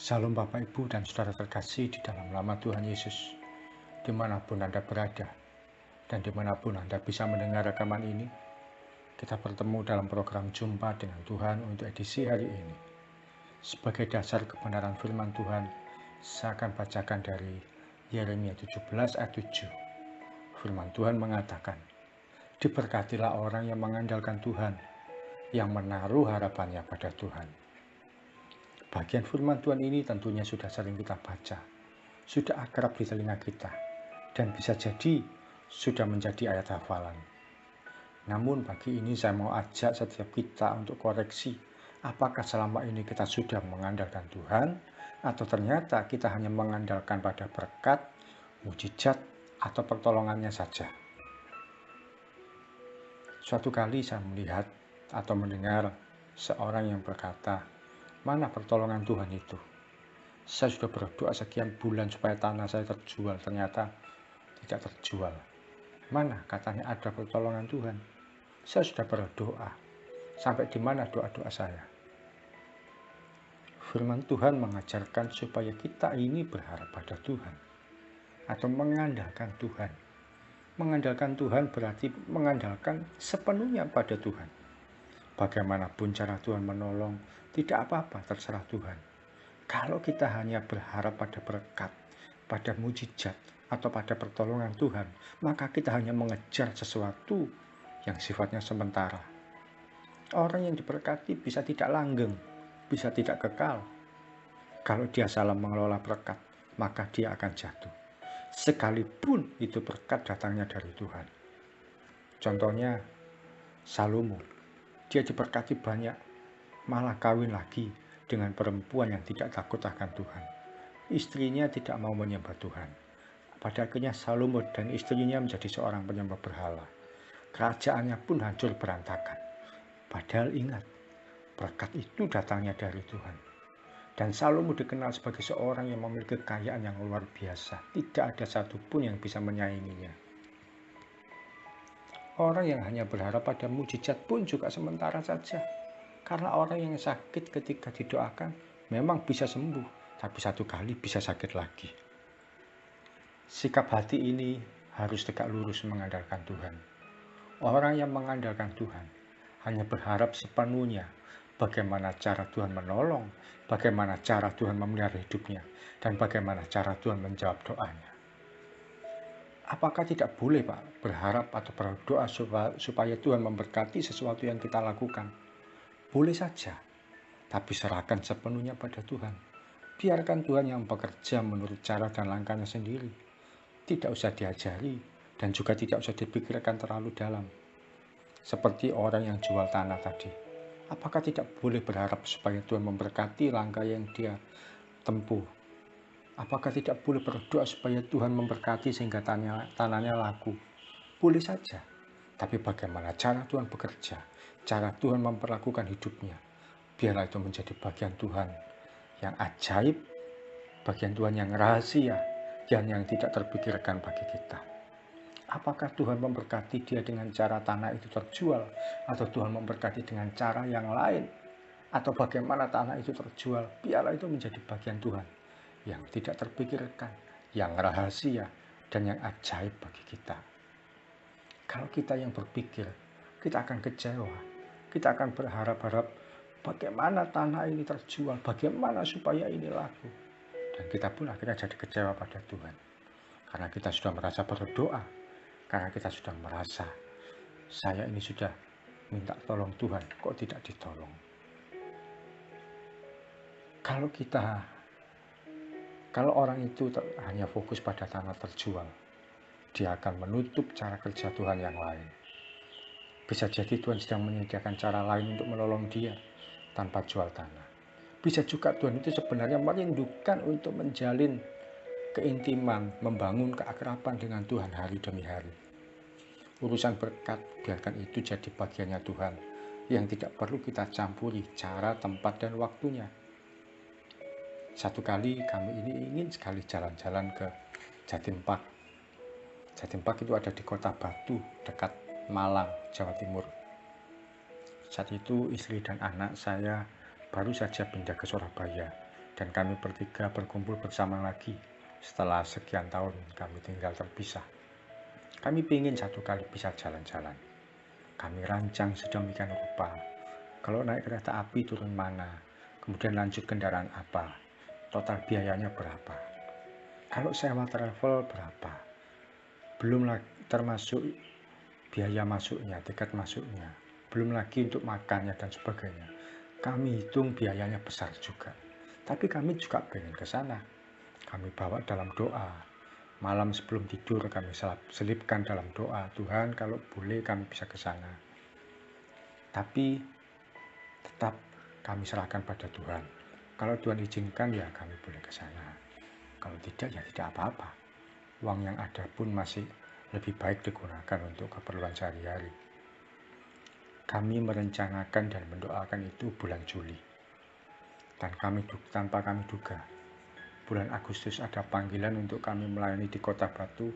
Salam Bapak Ibu dan Saudara terkasih di dalam nama Tuhan Yesus, dimanapun Anda berada dan dimanapun Anda bisa mendengar rekaman ini. Kita bertemu dalam program Jumpa dengan Tuhan untuk edisi hari ini. Sebagai dasar kebenaran firman Tuhan, saya akan bacakan dari Yeremia 17 ayat 7. Firman Tuhan mengatakan, "Diberkatilah orang yang mengandalkan Tuhan, yang menaruh harapannya pada Tuhan." Bagian firman Tuhan ini tentunya sudah sering kita baca, sudah akrab di telinga kita, dan bisa jadi sudah menjadi ayat hafalan. Namun pagi ini saya mau ajak setiap kita untuk koreksi, apakah selama ini kita sudah mengandalkan Tuhan, atau ternyata kita hanya mengandalkan pada berkat, mujizat, atau pertolongannya saja. Suatu kali saya melihat atau mendengar seorang yang berkata, "Mana pertolongan Tuhan itu? Saya sudah berdoa sekian bulan supaya tanah saya terjual, ternyata tidak terjual. Mana katanya ada pertolongan Tuhan? Saya sudah berdoa. Sampai di mana doa-doa saya?" Firman Tuhan mengajarkan supaya kita ini berharap pada Tuhan atau mengandalkan Tuhan. Mengandalkan Tuhan berarti mengandalkan sepenuhnya pada Tuhan. Bagaimanapun cara Tuhan menolong, tidak apa-apa, terserah Tuhan. Kalau kita hanya berharap pada berkat, pada mujizat, atau pada pertolongan Tuhan, maka kita hanya mengejar sesuatu yang sifatnya sementara. Orang yang diberkati bisa tidak langgeng, bisa tidak kekal. Kalau dia salah mengelola berkat, maka dia akan jatuh. Sekalipun itu berkat datangnya dari Tuhan. Contohnya, Salomo. Dia diberkati banyak, malah kawin lagi dengan perempuan yang tidak takut akan Tuhan. Istrinya tidak mau menyembah Tuhan. Pada akhirnya Salomo dan istrinya menjadi seorang penyembah berhala. Kerajaannya pun hancur berantakan. Padahal ingat, berkat itu datangnya dari Tuhan. Dan Salomo dikenal sebagai seorang yang memiliki kekayaan yang luar biasa. Tidak ada satupun yang bisa menyainginya. Orang yang hanya berharap pada mujizat pun juga sementara saja. Karena orang yang sakit ketika didoakan memang bisa sembuh, tapi satu kali bisa sakit lagi. Sikap hati ini harus tegak lurus mengandalkan Tuhan. Orang yang mengandalkan Tuhan hanya berharap sepenuhnya bagaimana cara Tuhan menolong, bagaimana cara Tuhan memelihara hidupnya, dan bagaimana cara Tuhan menjawab doanya. Apakah tidak boleh, Pak, berharap atau berdoa supaya Tuhan memberkati sesuatu yang kita lakukan? Boleh saja, tapi serahkan sepenuhnya pada Tuhan. Biarkan Tuhan yang bekerja menurut cara dan langkahnya sendiri. Tidak usah diajari dan juga tidak usah dipikirkan terlalu dalam. Seperti orang yang jual tanah tadi. Apakah tidak boleh berharap supaya Tuhan memberkati langkah yang dia tempuh? Apakah tidak boleh berdoa supaya Tuhan memberkati sehingga tanahnya laku? Boleh saja. Tapi bagaimana cara Tuhan bekerja, cara Tuhan memperlakukan hidupnya, biarlah itu menjadi bagian Tuhan yang ajaib, bagian Tuhan yang rahasia, dan yang tidak terpikirkan bagi kita. Apakah Tuhan memberkati dia dengan cara tanah itu terjual, atau Tuhan memberkati dengan cara yang lain, atau bagaimana tanah itu terjual, biarlah itu menjadi bagian Tuhan yang tidak terpikirkan, yang rahasia, dan yang ajaib bagi kita. Kalau kita yang berpikir, kita akan kecewa, kita akan berharap-harap bagaimana tanah ini terjual, bagaimana supaya ini laku. Dan kita pun akhirnya jadi kecewa pada Tuhan. Karena kita sudah merasa berdoa, karena kita sudah merasa, saya ini sudah minta tolong Tuhan, kok tidak ditolong. Kalau orang itu hanya fokus pada tanah terjual, dia akan menutup cara kerja Tuhan yang lain. Bisa jadi Tuhan sedang menyediakan cara lain untuk menolong dia tanpa jual tanah. Bisa juga Tuhan itu sebenarnya merindukan untuk menjalin keintiman, membangun keakraban dengan Tuhan hari demi hari. Urusan berkat, biarkan itu jadi bagiannya Tuhan, yang tidak perlu kita campuri cara, tempat, dan waktunya. Satu kali kami ini ingin sekali jalan-jalan ke Jatim Park. Jatim Park itu ada di Kota Batu, dekat Malang, Jawa Timur. Saat itu istri dan anak saya baru saja pindah ke Surabaya dan kami bertiga berkumpul bersama lagi setelah sekian tahun kami tinggal terpisah. Kami ingin satu kali bisa jalan-jalan. Kami rancang sedemikian rupa. Kalau naik kereta api turun mana, kemudian lanjut kendaraan apa, total biayanya berapa. Kalau sewa travel berapa, belum lagi termasuk biaya masuknya, tiket masuknya, belum lagi untuk makannya dan sebagainya. Kami hitung biayanya besar juga. Tapi kami juga pengen ke sana. Kami bawa dalam doa. Malam sebelum tidur kami selipkan dalam doa, Tuhan kalau boleh kami bisa ke sana. Tapi tetap kami serahkan pada Tuhan. Kalau Tuhan izinkan ya kami boleh ke sana. Kalau tidak ya tidak apa-apa. Uang yang ada pun masih lebih baik digunakan untuk keperluan sehari-hari. Kami merencanakan dan mendoakan itu bulan Juli. Dan tanpa kami duga, bulan Agustus ada panggilan untuk kami melayani di Kota Batu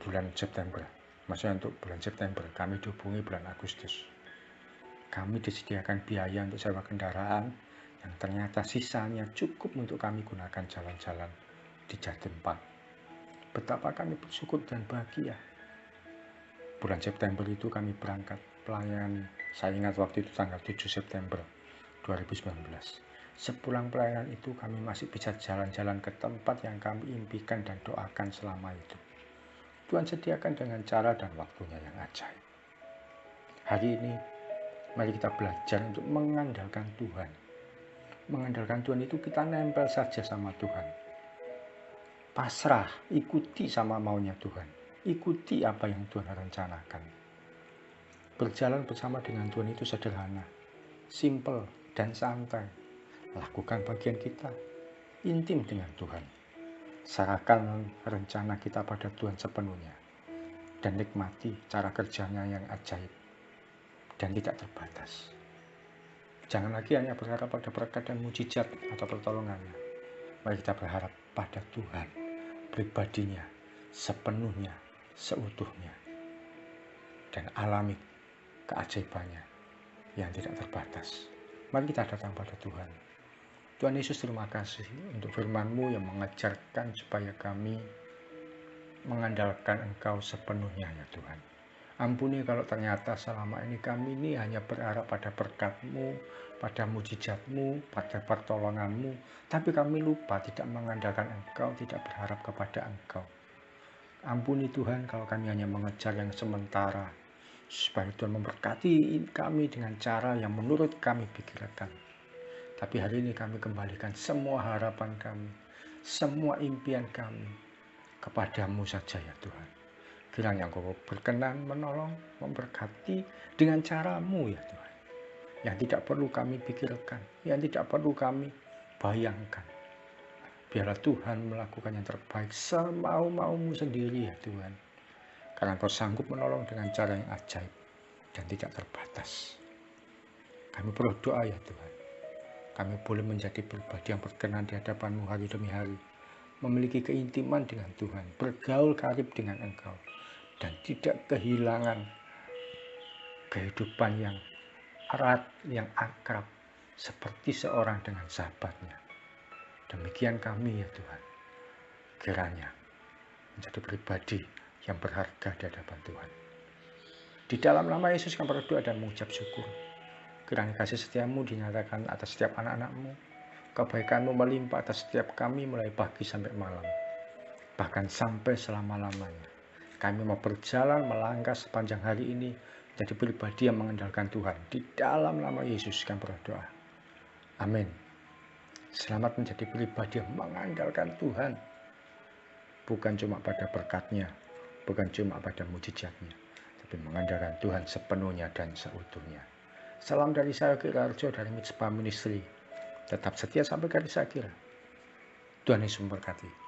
bulan September. Maksudnya untuk bulan September, kami dihubungi bulan Agustus. Kami disediakan biaya untuk sewa kendaraan yang ternyata sisanya cukup untuk kami gunakan jalan-jalan di Jatim Park. Betapa kami bersyukur dan bahagia. Bulan September itu kami berangkat pelayanan. Saya ingat waktu itu tanggal 7 September 2019. Sepulang pelayanan itu kami masih bisa jalan-jalan ke tempat yang kami impikan dan doakan selama itu. Tuhan sediakan dengan cara dan waktunya yang ajaib. Hari ini mari kita belajar untuk mengandalkan Tuhan. Mengandalkan Tuhan itu kita nempel saja sama Tuhan. Pasrah, ikuti sama maunya Tuhan. Ikuti apa yang Tuhan rencanakan. Berjalan bersama dengan Tuhan itu sederhana, simple dan santai. Lakukan bagian kita, intim dengan Tuhan. Serahkan rencana kita pada Tuhan sepenuhnya. Dan nikmati cara kerjanya yang ajaib dan tidak terbatas. Jangan lagi hanya berharap pada berkat dan mujizat atau pertolongannya. Mari kita berharap pada Tuhan, pribadinya, sepenuhnya, seutuhnya. Dan alami keajaibannya yang tidak terbatas. Mari kita datang pada Tuhan. Tuhan Yesus, terima kasih untuk firman-Mu yang mengajarkan supaya kami mengandalkan Engkau sepenuhnya ya Tuhan. Ampuni kalau ternyata selama ini kami ini hanya berharap pada berkat-Mu, pada mujizat-Mu, pada pertolongan-Mu, tapi kami lupa tidak mengandalkan Engkau, tidak berharap kepada Engkau. Ampuni Tuhan kalau kami hanya mengejar yang sementara, supaya Tuhan memberkati kami dengan cara yang menurut kami pikirkan. Tapi hari ini kami kembalikan semua harapan kami, semua impian kami kepada-Mu saja ya Tuhan. Kiranya Engkau berkenan menolong, memberkati dengan cara-Mu ya Tuhan. Yang tidak perlu kami pikirkan, yang tidak perlu kami bayangkan. Biarlah Tuhan melakukan yang terbaik semau-mau-Mu sendiri ya Tuhan. Karena Engkau sanggup menolong dengan cara yang ajaib dan tidak terbatas. Kami berdoa ya Tuhan. Kami boleh menjadi pribadi yang berkenan di hadapan-Mu hari demi hari. Memiliki keintiman dengan Tuhan, bergaul karib dengan Engkau. Dan tidak kehilangan kehidupan yang erat, yang akrab. Seperti seorang dengan sahabatnya. Demikian kami ya Tuhan. Kiranya menjadi pribadi yang berharga di hadapan Tuhan. Di dalam nama Yesus kami berdoa dan mengucap syukur. Kiranya kasih setia-Mu dinyatakan atas setiap anak-anak-Mu. Kebaikan-Mu melimpah atas setiap kami mulai pagi sampai malam. Bahkan sampai selama-lamanya. Kami mau berjalan melangkah sepanjang hari ini jadi pribadi yang mengandalkan Tuhan. Di dalam nama Yesus kami berdoa. Amin. Selamat menjadi pribadi yang mengandalkan Tuhan. Bukan cuma pada berkat-Nya, bukan cuma pada mujizat-Nya, tapi mengandalkan Tuhan sepenuhnya dan seutuhnya. Salam dari saya, Yogi Raharjo dari Mitspa Ministry. Tetap setia sampai garis akhir. Tuhan Yesus memberkati.